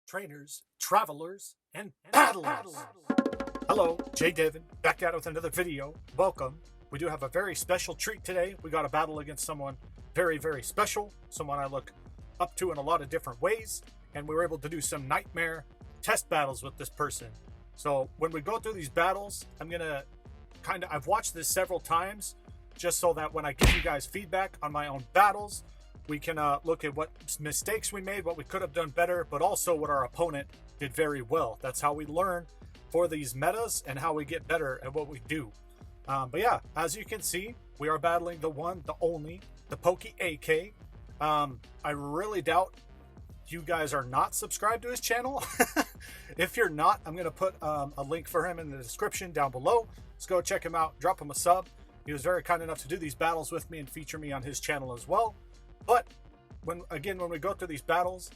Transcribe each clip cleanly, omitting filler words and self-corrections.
trainers, travelers, and paddlers. Hello, JayDevin, back at it with another video. Welcome. We do have a very special treat today. We got a battle against someone very, very special, someone I look up to in a lot of different ways, and we were able to do some nightmare test battles with this person. So when we go through these battles, I've watched this several times just so that when I give you guys feedback on my own battles, we can look at what mistakes we made, what we could have done better, but also what our opponent did very well. That's how we learn for these metas and how we get better at what we do. But yeah, as you can see, we are battling the one, the only, the PokeAK. I really doubt you guys are not subscribed to his channel. If you're not, I'm going to put a link for him in the description down below. Let's go check him out, drop him a sub. He was very kind enough to do these battles with me and feature me on his channel as well. But when we go through these battles,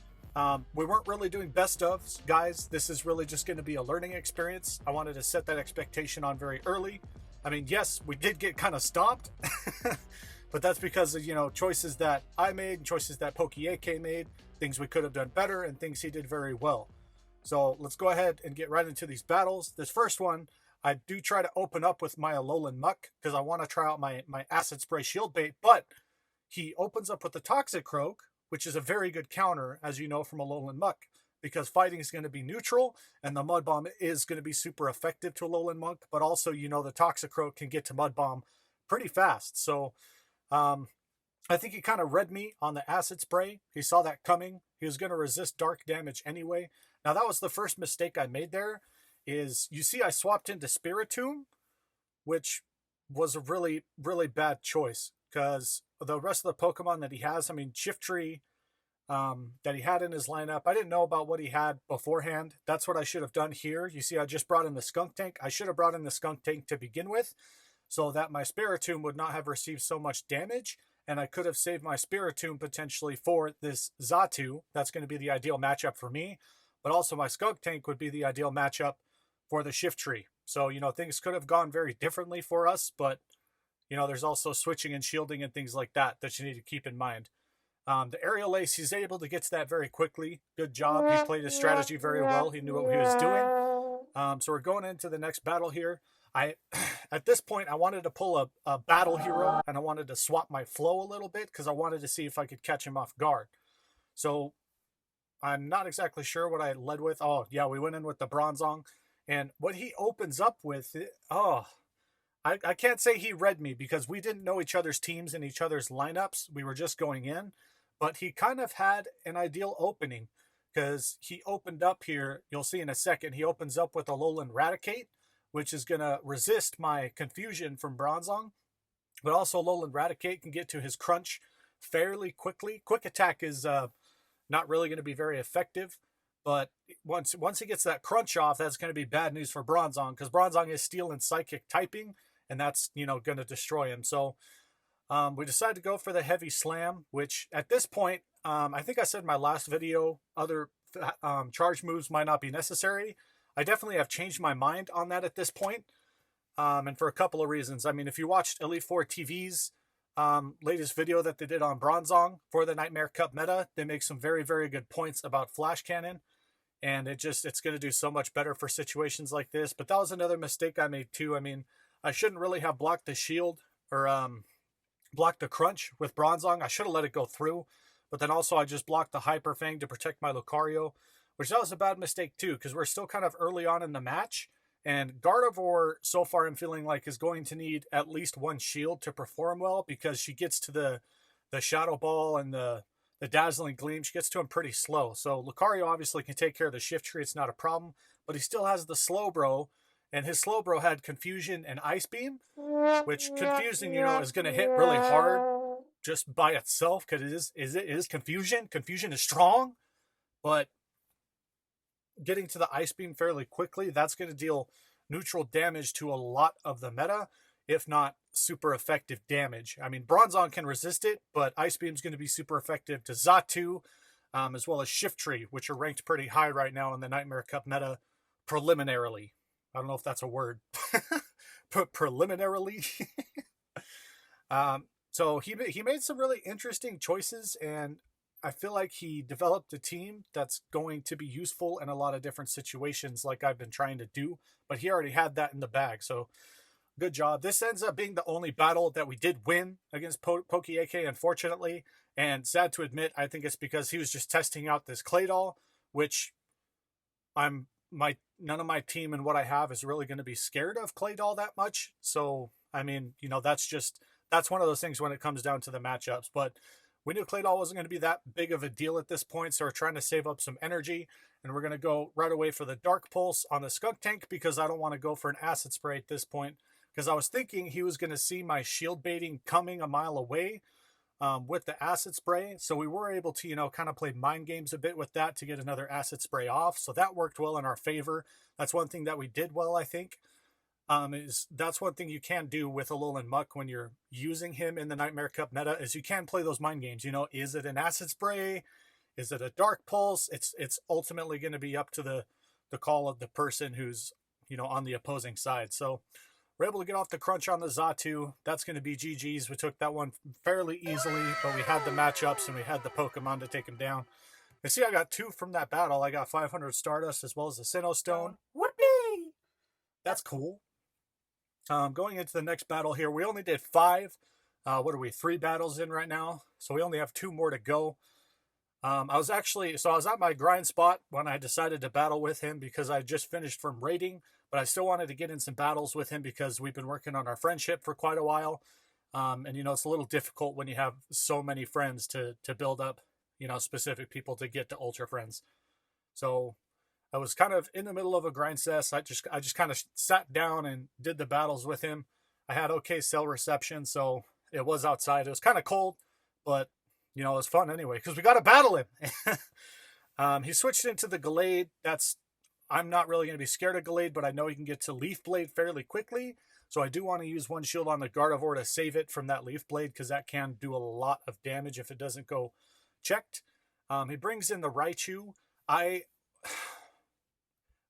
we weren't really doing best ofs, guys. This is really just going to be a learning experience. I wanted to set that expectation on very early. I mean, yes, we did get kind of stomped, but that's because of, choices that I made, choices that PokeAK made, things we could have done better, and things he did very well. So let's go ahead and get right into these battles. This first one, I do try to open up with my Alolan Muck because I want to try out my Acid Spray Shield Bait, but he opens up with the Toxicroak, which is a very good counter, as you know, from Alolan Muck, because fighting is going to be neutral, and the Mud Bomb is going to be super effective to Alolan Muck, but also, the Toxicroak can get to Mud Bomb pretty fast. So I think he kind of read me on the Acid Spray. He saw that coming. He was going to resist dark damage anyway. Now, that was the first mistake I made there, is you see I swapped into Spiritomb, which was a really, really bad choice, because the rest of the Pokemon that he has, Shiftry, that he had in his lineup, I didn't know about what he had beforehand. That's what I should have done here. You see, I just brought in the Skunk Tank. I should have brought in the Skunk Tank to begin with, so that my Spiritomb would not have received so much damage, and I could have saved my Spiritomb potentially for this Xatu. That's going to be the ideal matchup for me, but also my Skunk Tank would be the ideal matchup for the Shiftry. So, things could have gone very differently for us, but there's also switching and shielding and things like that you need to keep in mind. The Aerial Ace, he's able to get to that very quickly. Good job. He played his strategy very well. He knew what he was doing. So we're going into the next battle here. At this point, I wanted to pull a battle hero, and I wanted to swap my flow a little bit because I wanted to see if I could catch him off guard. So I'm not exactly sure what I led with. Oh, yeah, we went in with the Bronzong. And what he opens up with, I can't say he read me because we didn't know each other's teams and each other's lineups. We were just going in. But he kind of had an ideal opening because he opened up here. You'll see in a second. He opens up with Alolan Raticate, which is going to resist my Confusion from Bronzong. But also Alolan Raticate can get to his Crunch fairly quickly. Quick Attack is not really going to be very effective. But once he gets that Crunch off, that's going to be bad news for Bronzong because Bronzong is Steel and Psychic typing. And that's, going to destroy him. So we decided to go for the Heavy Slam, which at this point, I think I said in my last video, other charge moves might not be necessary. I definitely have changed my mind on that at this point. And for a couple of reasons. If you watched Elite Four TV's latest video that they did on Bronzong for the Nightmare Cup meta, they make some very, very good points about Flash Cannon. And it's going to do so much better for situations like this. But that was another mistake I made too. I shouldn't really have blocked the shield or blocked the Crunch with Bronzong. I should have let it go through. But then also I just blocked the Hyper Fang to protect my Lucario, which that was a bad mistake too because we're still kind of early on in the match. And Gardevoir, so far I'm feeling like is going to need at least one shield to perform well because she gets to the Shadow Ball and the Dazzling Gleam. She gets to him pretty slow. So Lucario obviously can take care of the Shiftry. It's not a problem. But he still has the Slowbro. And his Slowbro had Confusion and Ice Beam, which Confusing, is going to hit really hard just by itself because it is Confusion. Confusion is strong, but getting to the Ice Beam fairly quickly, that's going to deal neutral damage to a lot of the meta, if not super effective damage. Bronzong can resist it, but Ice Beam is going to be super effective to Xatu, as well as Shiftry, which are ranked pretty high right now in the Nightmare Cup meta preliminarily. I don't know if that's a word. Preliminarily. So he made some really interesting choices, and I feel like he developed a team that's going to be useful in a lot of different situations like I've been trying to do, but he already had that in the bag. So good job. This ends up being the only battle that we did win against PokeAK, unfortunately. And sad to admit, I think it's because he was just testing out this Claydol, which none of my team and what I have is really going to be scared of Claydol that much. So, I mean, that's one of those things when it comes down to the matchups. But we knew Claydol wasn't going to be that big of a deal at this point, so we're trying to save up some energy, and we're going to go right away for the Dark Pulse on the Skunk Tank because I don't want to go for an Acid Spray at this point, because I was thinking he was going to see my shield baiting coming a mile away with the Acid Spray, so we were able to, kind of play mind games a bit with that to get another Acid Spray off, so that worked well in our favor. That's one thing that we did well, I think. That's one thing you can do with Alolan Muck when you're using him in the Nightmare Cup meta, is you can play those mind games. Is it an Acid Spray? Is it a Dark Pulse? It's ultimately going to be up to the call of the person who's, on the opposing side. So we're able to get off the crunch on the Xatu. That's going to be GG's. We took that one fairly easily, but we had the matchups and we had the Pokemon to take him down. You see, I got 2 from that battle. I got 500 Stardust as well as a Sinnoh Stone. Whoopee! That's cool. Going into the next battle here, we only did 5. What are we, 3 battles in right now? So we only have 2 more to go. I was at my grind spot when I decided to battle with him because I just finished from raiding, but I still wanted to get in some battles with him because we've been working on our friendship for quite a while. And it's a little difficult when you have so many friends to build up, specific people to get to Ultra Friends. So I was kind of in the middle of a grind cess. I just kind of sat down and did the battles with him. I had okay cell reception, so it was outside. It was kind of cold, but it was fun anyway because we got to battle him. He switched into the Gallade. I'm not really going to be scared of Gallade, but I know he can get to Leaf Blade fairly quickly. So I do want to use 1 shield on the Gardevoir to save it from that Leaf Blade because that can do a lot of damage if it doesn't go checked. He brings in the Raichu.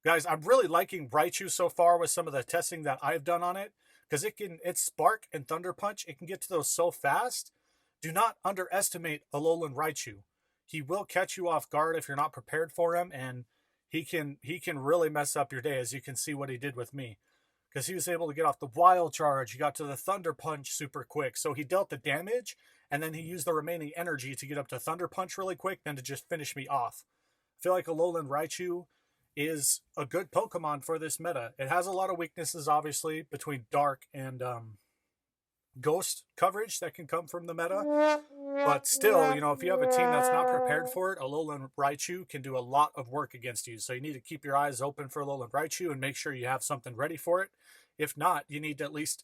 Guys, I'm really liking Raichu so far with some of the testing that I've done on it, because it's Spark and Thunder Punch. It can get to those so fast. Do not underestimate Alolan Raichu. He will catch you off guard if you're not prepared for him, and he can really mess up your day, as you can see what he did with me. Because he was able to get off the Wild Charge. He got to the Thunder Punch super quick. So he dealt the damage, and then he used the remaining energy to get up to Thunder Punch really quick, then to just finish me off. I feel like Alolan Raichu is a good Pokemon for this meta. It has a lot of weaknesses, obviously, between Dark and Ghost coverage that can come from the meta. But still, if you have a team that's not prepared for it, Alolan Raichu can do a lot of work against you. So you need to keep your eyes open for Alolan Raichu and make sure you have something ready for it. If not, you need to at least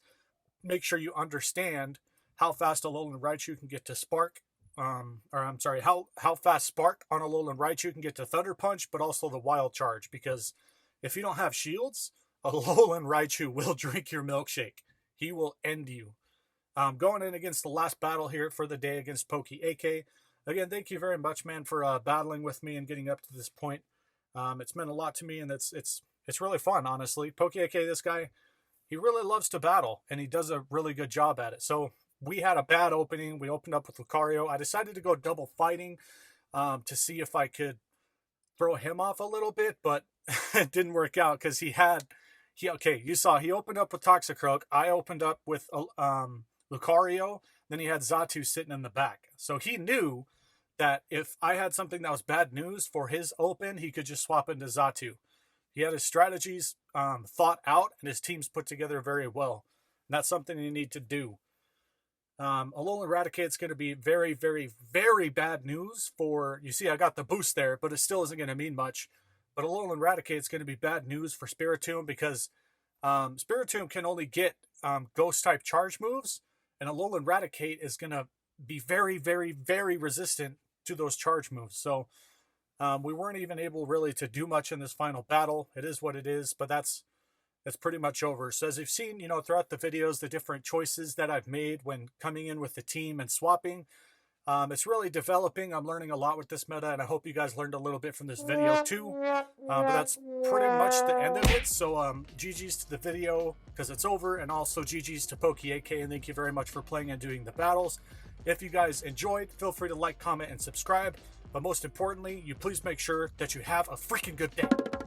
make sure you understand how fast Alolan Raichu can get to Spark. How fast Spark on Alolan Raichu can get to Thunder Punch, but also the Wild Charge. Because if you don't have shields, Alolan Raichu will drink your milkshake. He will end you. Going in against the last battle here for the day against PokeAK. Again, thank you very much, man, for battling with me and getting up to this point. It's meant a lot to me, and it's really fun, honestly. PokeAK, this guy, he really loves to battle, and he does a really good job at it. So we had a bad opening. We opened up with Lucario. I decided to go double fighting to see if I could throw him off a little bit, but it didn't work out because you saw he opened up with Toxicroak. I opened up with Lucario. Then he had Xatu sitting in the back. So he knew that if I had something that was bad news for his open, he could just swap into Xatu. He had his strategies thought out, and his teams put together very well. And that's something you need to do. Alolan Raticate's going to be very, very, very bad news for... You see, I got the boost there, but it still isn't going to mean much. But Alolan Raticate's going to be bad news for Spiritomb because Spiritomb can only get Ghost-type charge moves, and Alolan Raticate is going to be very, very, very resistant to those charge moves. So we weren't even able really to do much in this final battle. It is what it is, but that's pretty much over. So as you've seen, throughout the videos, the different choices that I've made when coming in with the team and swapping, it's really developing. I'm learning a lot with this meta, and I hope you guys learned a little bit from this video too. But that's pretty much the end of it. So GG's to the video because it's over, and also GG's to PokeAK, and thank you very much for playing and doing the battles. If you guys enjoyed, feel free to like, comment, and subscribe. But most importantly, you please make sure that you have a freaking good day.